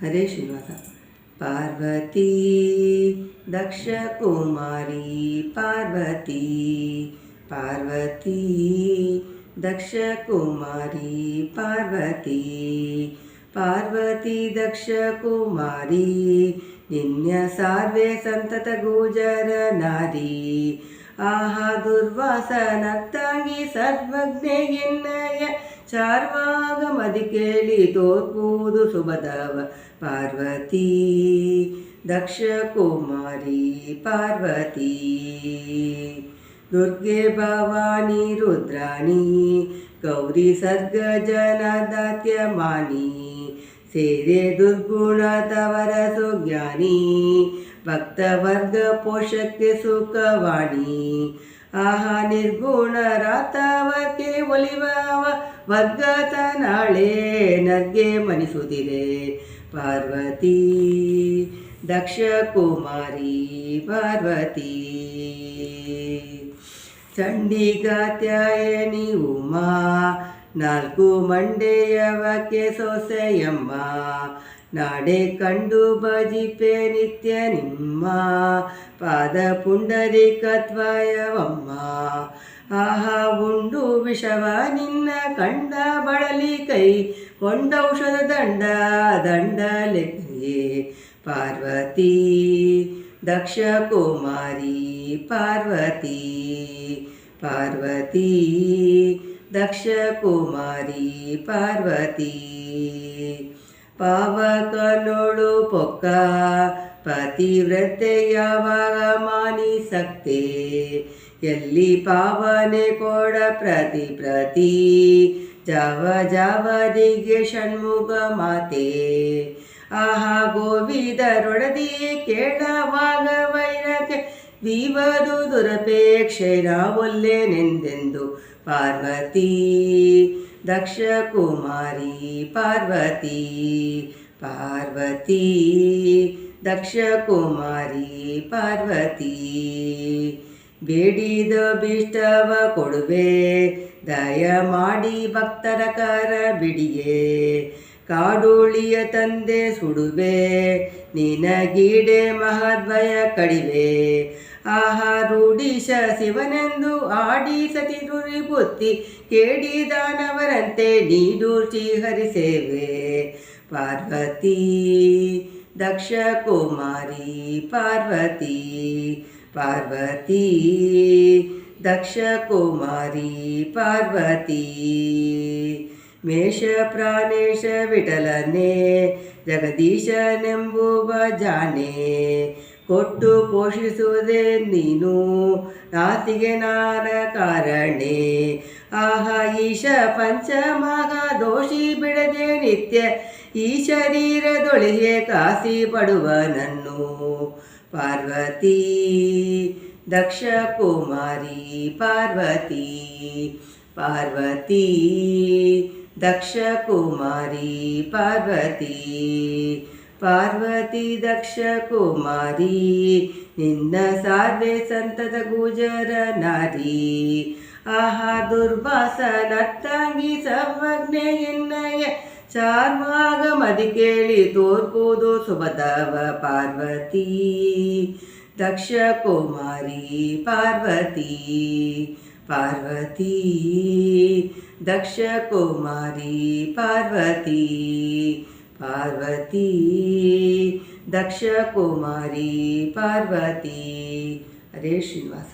ಹರೇ ಶ್ರೀನಿವಾಸ. ಪಾರ್ವತಿ ದಕ್ಷ ಕುಮಾರಿ ಪಾರ್ವತಿ, ಪಾರ್ವತಿ ದಕ್ಷ ಕುಮಾರಿ ಪಾರ್ವತಿ, ಪಾರ್ವತಿ ದಕ್ಷ ಕುಮಾರಿ ನಿನ್ಯ ಸಾರ್ವೆ ಸಂತತ ಗೋಚರ ನಾರಿ. ಆಹಾ ದುರ್ವಾಸ ನರ್ತಾಂಗಿ ಸರ್ವಜ್ಞೆ ಎನ್ನಯ ಚಾರ್ವಾಗ ಮದಿ ಕೇಳಿ ತೋರ್ಪುವುದು ಸುಭದವ. ಪಾರ್ವತಿ ದಕ್ಷ ಕುಮಾರಿ ಪಾರ್ವತಿ, ದುರ್ಗೆ ಭವಾನಿ ರುದ್ರಾಣಿ ಗೌರಿ ಸರ್ಗ ಜನದಾತ್ಯಮಾನಿ. ಸೇರೆ ದುರ್ಗುಣ ತವರ ಸುಜ್ಞಾನಿ ಭಕ್ತವರ್ಗ ಪೋಷಕ್ಕೆ ಸುಖವಾಣಿ. ಆಹಾ ನಿರ್ಗುಣ ರಾತವಕ್ಕೆ ಒಲಿವವ ವರ್ಗತ ನಾಳೆ ನರ್ಗೆ ಮನಿಸುತ್ತಿದೆ. ಪಾರ್ವತಿ ದಕ್ಷ ಕುಮಾರಿ ಪಾರ್ವತಿ, ಚಂಡಿಕಾತ್ಯಾಯನಿ ಉಮಾ ನಾಲ್ಕು ಮಂಡೆಯವಕ್ಕೆ ಸೊಸೆಯಮ್ಮ. ನಾಡೆ ಕಂಡು ಭಜಿಪೆ ನಿತ್ಯ ನಿಮ್ಮ ಪಾದ ಪುಂಡರೀಕತ್ವಯವಮ್ಮ. ಆಹಾ ಉಂಡು ವಿಷವ ನಿನ್ನ ಕಂಡ ಬಳಲಿ ಕೈ ಕೊಂಡೌಷಧ ದಂಡ ದಂಡಲೆಯೇ. ಪಾರ್ವತಿ ದಕ್ಷ ಕುಮಾರಿ ಪಾರ್ವತಿ, ಪಾರ್ವತಿ ದಕ್ಷ ಕುಮಾರಿ ಪಾರ್ವತಿ, ಪಾವಕನೋಳು ಪೊಕ್ಕ ಪತಿವ್ರತೆ ಯಾವಾಗ ಮಾನಿಸಕ್ತೆ. ಎಲ್ಲಿ ಪಾವನೆ ಕೊಡ ಪ್ರತಿ ಪ್ರತಿ ಜಾವ ಜಾವರಿಗೆ ಷಣ್ಮುಖ ಮಾತೆ. ಆಹಾ ಗೋವಿದರೊಡದಿ ಕೇಳವಾಗ ವೈರಕ್ಕೆ ವಿವದು ದುರಪೇಕ್ಷೆ ನಾವೊಲ್ಲೆನೆಂದೆಂದು. ಪಾರ್ವತಿ ದಕ್ಷ ಕುಮಾರಿ ಪಾರ್ವತಿ, ಪಾರ್ವತಿ ದಕ್ಷ ಕುಮಾರಿ ಪಾರ್ವತಿ, ಬೇಡಿದ ಬಿಷ್ಟವ ಕೊಡುವೆ ದಯ ಮಾಡಿ ಭಕ್ತರ ಕರ ಬಿಡಿಯೇ. ಕಾಡುಳಿಯ ತಂದೆ ಸುಡುವೆ ನಿನಗೀಡೆ ಮಹದ್ವಯ ಕಡಿವೆ. ಆಹಾ ರೂಢೀಶ ಶಿವನೆಂದು ಆಡಿ ಸತಿ ದುರಿ ಬುತ್ತಿ ಕೇಡಿದಾನವರಂತೆ ನೀಡು ಶ್ರೀಹರಿ ಸೇವೆ. ಪಾರ್ವತಿ ದಕ್ಷ ಕುಮಾರಿ ಪಾರ್ವತಿ, ಪಾರ್ವತಿ ದಕ್ಷ ಕುಮಾರಿ ಪಾರ್ವತಿ, ಮೇಷ ಪ್ರಾಣೇಶ ವಿಠಲನೆ ಜಗದೀಶನೆಂಬುವ ಜಾನೆ. ಕೊಟ್ಟು ಪೋಷಿಸುವುದೇ ನೀನು ನಾತಿಗೆ ನಾನ ಕಾರಣೆ. ಆಹಾ ಈಶ ಪಂಚಮಗ ದೋಷಿ ಬಿಡದೆ ನಿತ್ಯ ಈ ಶರೀರದೊಳಗೆ ಕಾಸಿ ಪಡುವನನ್ನು. ಪಾರ್ವತಿ ದಕ್ಷ ಕುಮಾರಿ ಪಾರ್ವತಿ, ಪಾರ್ವತಿ ದಕ್ಷ ಕುಮಾರಿ ಪಾರ್ವತಿ, ಪಾರ್ವತಿ ದಕ್ಷ ಕುಮಾರಿ ನಿನ್ನ ಸಾರ್ವೆ ಸಂತತ ಗುಜರ ನಾರಿ. ಆಹಾ ದುರ್ವಾಸ ನರ್ತಾಂಗಿ ಸರ್ವಜ್ಞೆ ಎನ್ನಯ ಚಾರ್ವಾಗ ಮದಿ ಕೇಳಿ ತೋರ್ಪುವುದು ಸುಭದವ. ಪಾರ್ವತಿ ದಕ್ಷ ಕುಮಾರಿ ಪಾರ್ವತಿ, ಪಾರ್ವತಿ ದಕ್ಷ ಕುಮಾರಿ ಪಾರ್ವತಿ, ಪಾರ್ವತಿ ದಕ್ಷ ಕುಮಾರಿ ಪಾರ್ವತಿ. ಹರೇ ಶ್ರೀನಿವಾಸ.